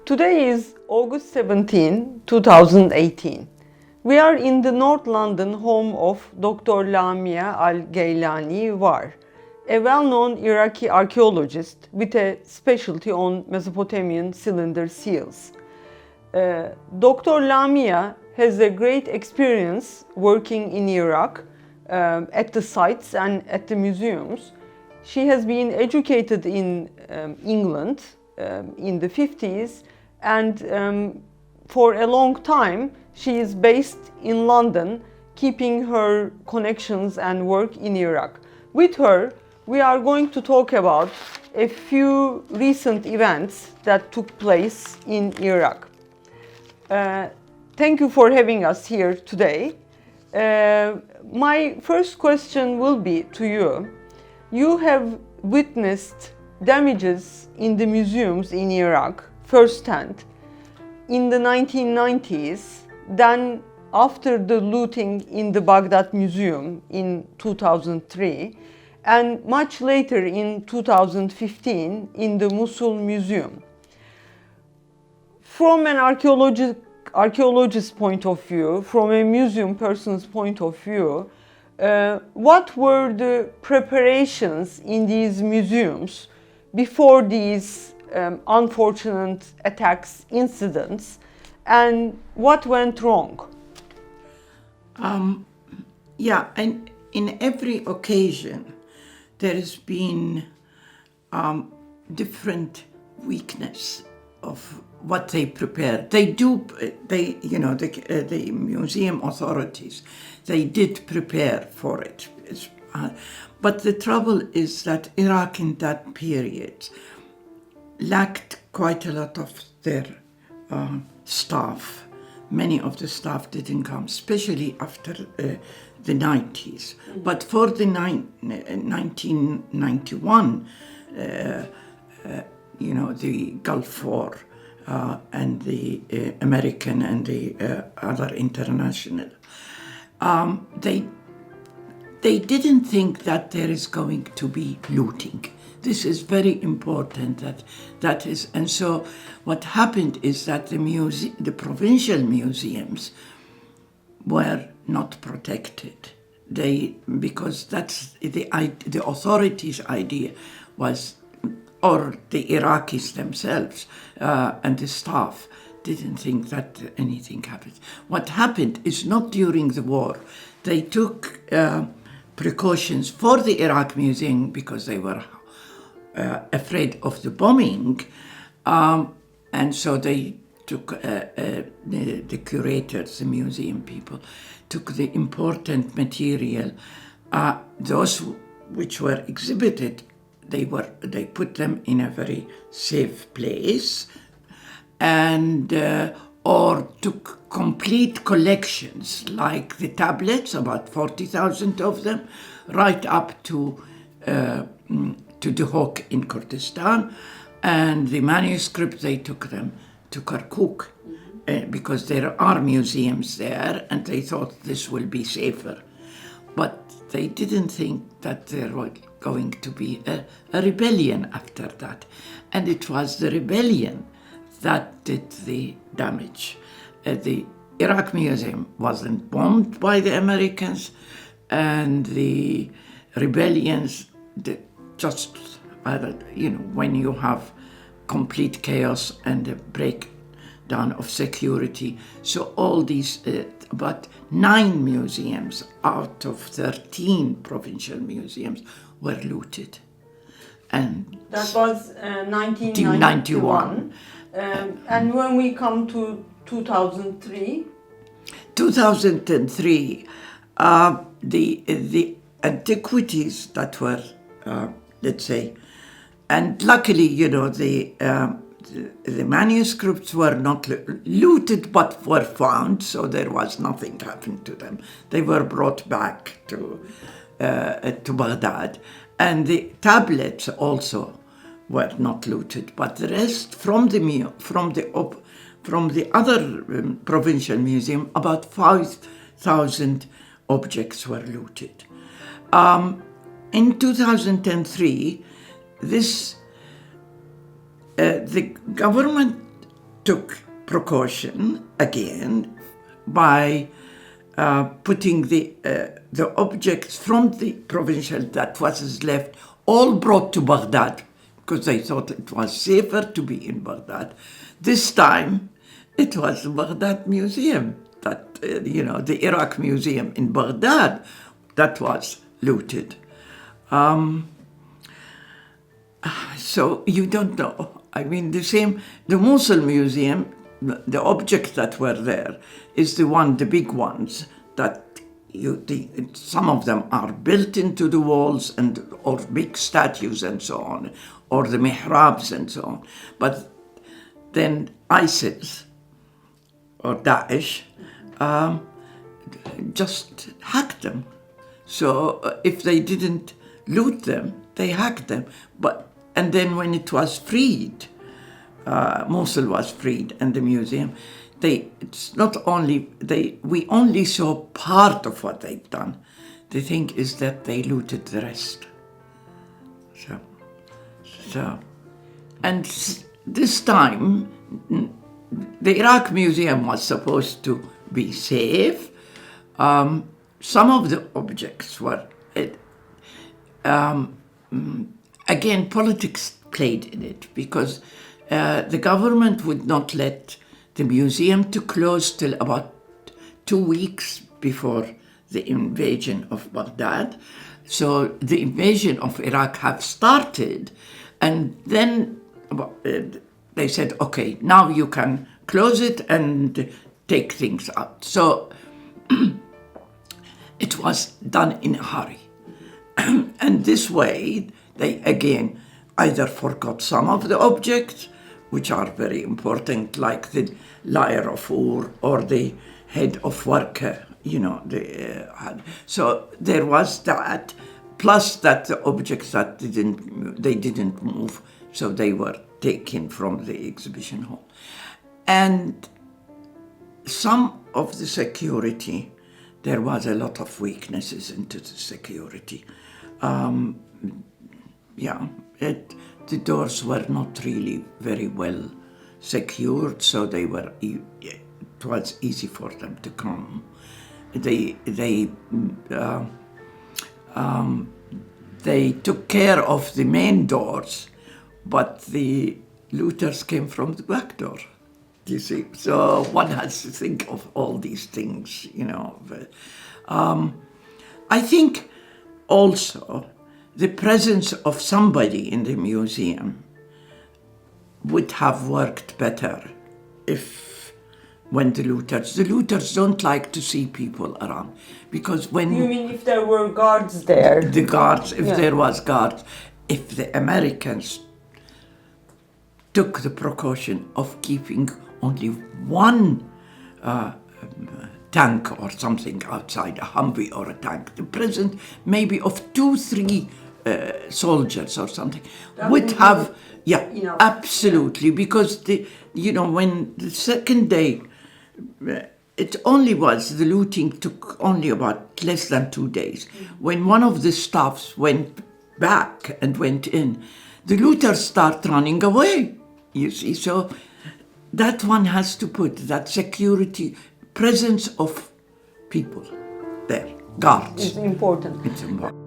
Today is August 17, 2018. We are in the North London home of Dr. Lamia Al Gailani Werr, a well-known Iraqi archaeologist with a specialty on Mesopotamian cylinder seals. Dr. Lamia has a great experience working in Iraq at the sites and at the museums. She has been educated in England in the 50s, and for a long time she is based in London, keeping her connections and work in Iraq. With her, we are going to talk about a few recent events that took place in Iraq. Thank you for having us here today. My first question will be to you. You have witnessed damages in the museums in Iraq firsthand in the 1990s, then after the looting in the Baghdad Museum in 2003, and much later in 2015 in the Mosul Museum. From an archaeologist's point of view, from a museum person's point of view, what were the preparations in these museums before these unfortunate attacks, incidents, and what went wrong? And in every occasion, there has been different weakness of what they prepare. The museum authorities, they did prepare for it. But the trouble is that Iraq in that period lacked quite a lot of their staff. Many of the staff didn't come, especially after the 90s. But for the 1991, the Gulf War and the American and the other international, they didn't think that there is going to be looting. This is very important. That is, and so what happened is that the provincial museums were not protected. Because that's the authorities' idea was, or the Iraqis themselves and the staff didn't think that anything happened. What happened is not during the war. They took precautions for the Iraq Museum because they were afraid of the bombing, and so they took the curators, the museum people, took the important material, those which were exhibited. They put them in a very safe place, and or took complete collections like the tablets, about 40,000 of them, right up to Duhok in Kurdistan, and the manuscripts, they took them to Kirkuk because there are museums there, and they thought this will be safer. But they didn't think that there was going to be a rebellion after that. And it was the rebellion that did the damage. The Iraq Museum wasn't bombed by the Americans, and the rebellions, when you have complete chaos and a breakdown of security. So all these, about 9 museums out of 13 provincial museums were looted. And that was 1991. And when we come to 2003? 2003, the antiquities that were, let's say, and luckily, the manuscripts were not looted but were found, so there was nothing happened to them. They were brought back to Baghdad, and the tablets also were not looted, but the rest from the other provincial museum, about 5,000 objects were looted. In 2003, the government took precaution again by putting the objects from the provincial that was left all brought to Baghdad because they thought it was safer to be in Baghdad. This time it was the Baghdad Museum that, the Iraq Museum in Baghdad that was looted. So you don't know. I mean, the Mosul Museum, the objects that were there is the big ones that some of them are built into the walls or big statues and so on, or the mihrabs and so on. But then ISIS or Daesh just hacked them. So if they didn't loot them, they hacked them. And then when it was freed, Mosul was freed and the museum, we only saw part of what they've done. The thing is that they looted the rest. So, and this time, the Iraq Museum was supposed to be safe. Some of the objects were, again, politics played in it because the government would not let the museum to close till about 2 weeks before the invasion of Baghdad. So the invasion of Iraq had started, and then they said, okay, now you can close it and take things out. So it was done in a hurry. And this way, they again either forgot some of the objects, which are very important, like the lyre of Ur or the head of worker, so there was that, plus that the objects that they didn't move, so they were taken from the exhibition hall. And some of the security, there was a lot of weaknesses into the security. The doors were not really very well secured, so it was easy for them to come. They took care of the main doors, but the looters came from the back door. You see, so one has to think of all these things, I think also the presence of somebody in the museum would have worked better when the looters don't like to see people around, because when You mean if there were guards there? the guards, if there was guards, if the Americans took the precaution of keeping only one tank or something outside, a Humvee or a tank, the presence maybe of 2-3 soldiers or something would have, absolutely, because when the second day, it only was, the looting took only about less than 2 days. When one of the staffs went back and went in, the looters start running away, you see. So that one has to put that security, presence of people there, guards. It's important. It's important.